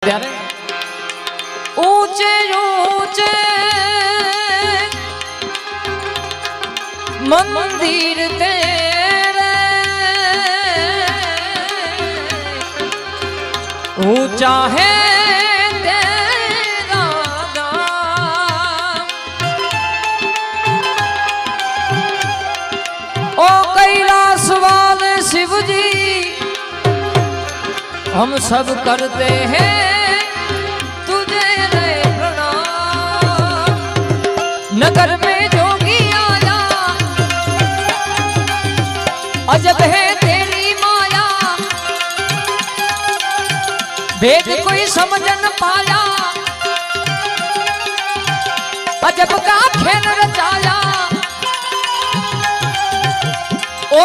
ત્યારે ऊंचे ऊंचे मंदिर तेरे ऊंचा है तेरा नाम ओ कैलाश वाले शिव जी हम सब करते हैं नगर में जोगी आया अजब है तेरी माया भेद कोई समझ न पाया अजब का खेल रचाया ओ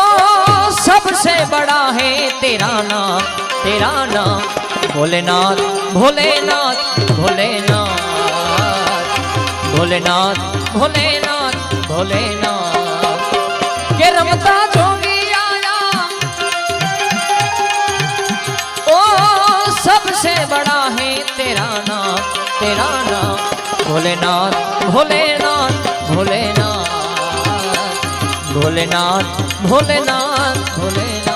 सबसे बड़ा है तेरा नाम भोलेनाथ भोलेनाथ भोलेनाथ भोलेनाथ भोलेनाथ भोलेनाथ के रमता जोगी आया ओ सबसे बड़ा है तेरा नाम भोलेनाथ भोलेनाथ भोलेनाथ भोलेनाथ भोलेनाथ भोलेनाथ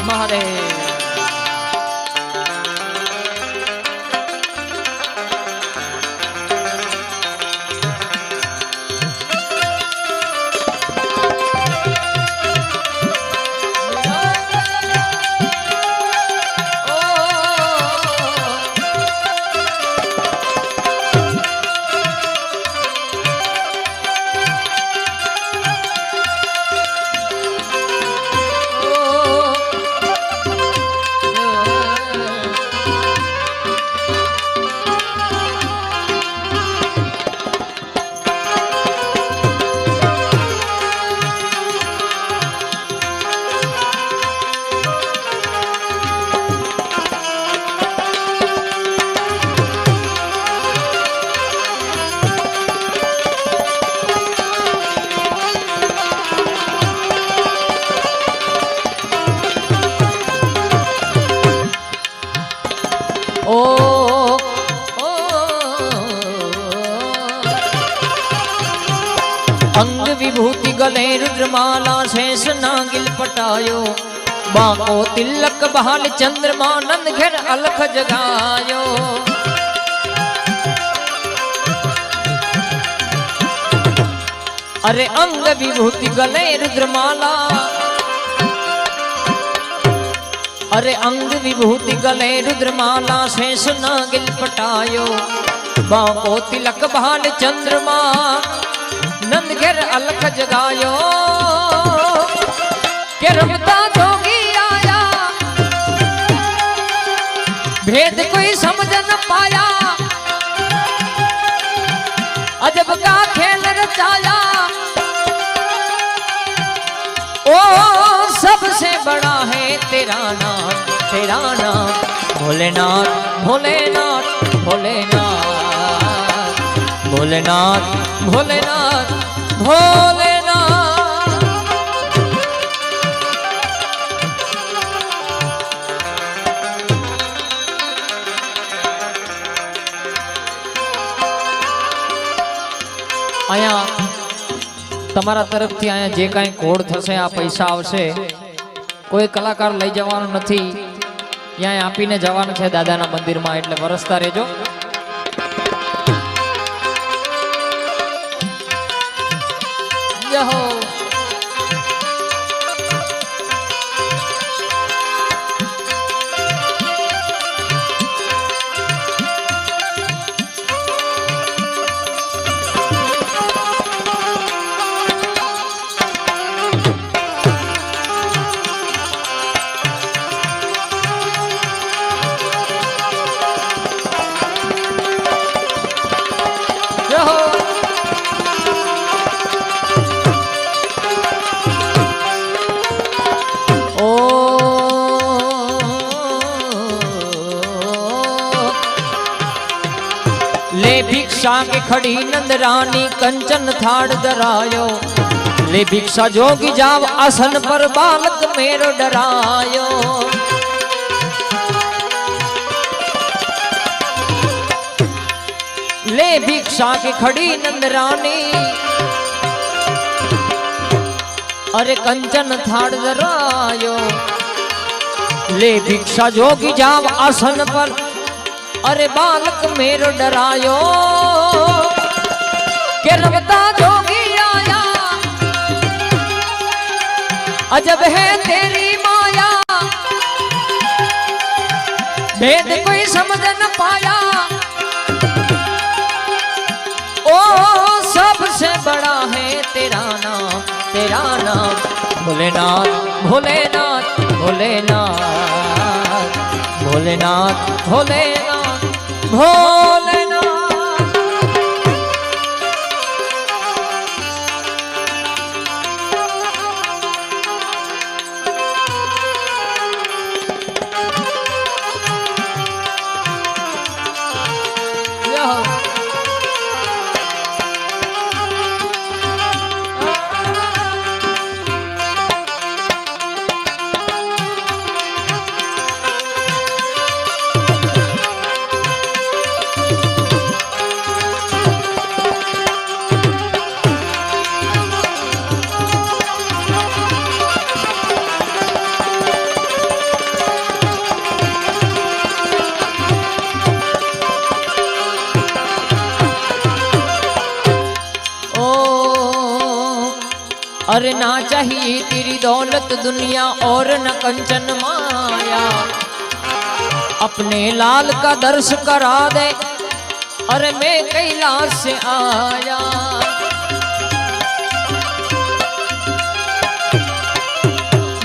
महादेव। अंग विभूति गले रुद्रमाला शेष नागिल पटायो बाको तिलक बहाल चंद्रमा नंद घेर अलख जगायो अरे अंग विभूति गले रुद्रमाला अरे अंग विभूति गले रुद्रमाला शेष नागिल पटायो बाको तिलक बहाल चंद्रमा नंद घेर अलख जगायो के रमता जोगी आया भेद कोई समझ न पाया अजब का खेल रचाया ओ सबसे बड़ा है तेरा नाम भोलेनाथ भोलेनाथ भोलेनाथ भोलेनाथ भोलेनाथ भोलेनाथ। आया तमारा तरफ थी आया जे काई कोड थसे आ पैसा आवशे कोई कलाकार लई जवानो नथी यहाँ आपीने जवान छे दादाना मंदिर में एटले वरसता रहेजो। हो ले भिक्षा के खड़ी नंद रानी कंचन थाड़ धरायो ले भिक्षा जोगी जाव आसन पर बालक मेरो डरायो ले भिक्षा की खड़ी नंदरानी, अरे कंचन थाड़ धरायो, ले भिक्षा जोगी जाव आसन पर, अरे बालक मेरो डरायो, के रमता जोगी आया, अजब है तेरी माया, भेद कोई समझ न पाया, ओ सबसे बड़ा है तेरा नाम, तेरा नाम भोलेनाथ, भोलेनाथ, भोलेनाथ, भोलेनाथ, भोलेनाथ, भोलेनाथ। अरे ना चाहिए तेरी दौलत दुनिया और न कंचन माया, अपने लाल का दर्श करा दे, अरे मैं कैलाश से आया।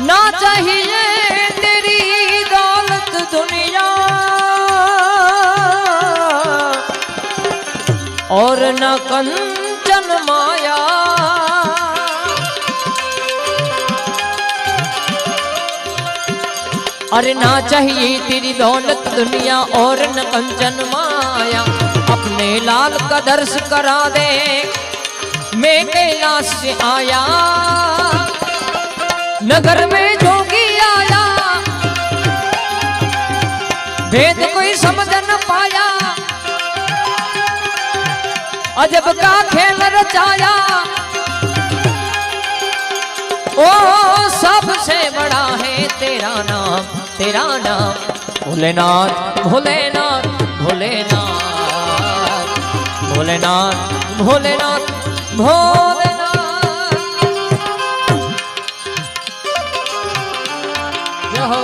ना चाहिए तेरी दौलत दुनिया और न कंचन माया, अरे ना चाहिए तेरी दौलत दुनिया और न कंचन माया, अपने लाल का दर्श करा दे, मैं कैलाश से आया। नगर में जोगी आया, भेद कोई समझ न पाया, अजब का खेल रचाया, ओ सबसे बड़ा है तेरा नाम, तेरा नाम भोलेनाथ, भोलेनाथ, भोलेनाथ, भोलेनाथ, भोलेनाथ, भोलेनाथ। जय हो।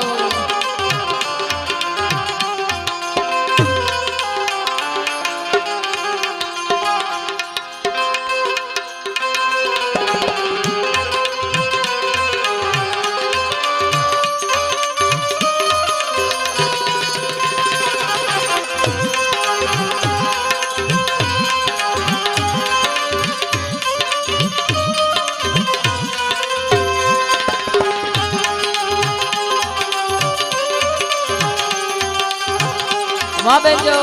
वाह बेजो।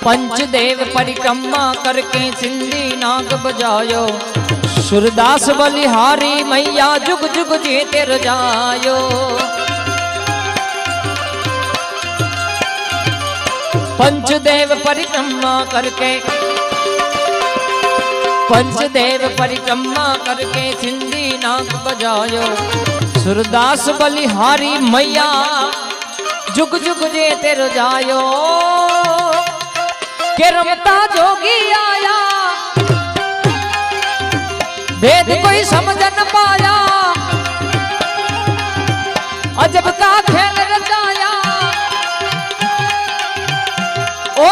पंचदेव परिक्रमा करके सिंधी नाग बजायो, सूरदास बलिहारी मैया जुग जुग जीते रजायो। पंचदेव परिक्रमा करके, पंचदेव परिक्रमा करके सिंधी नाग बजायो, सूरदास बलिहारी मैया जुग जुग जीते रजायो। के रमता जोगी आया, भेद कोई समझ न पाया, अजब का खेल रचाया, ओ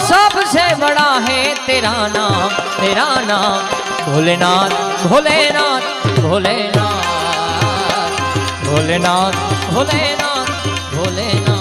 सबसे बड़ा है तेरा नाम, तेरा नाम भोलेनाथ, भोलेनाथ, भोलेनाथ, ભોલેનાથ ભોલેનાથ ભોલેનાથ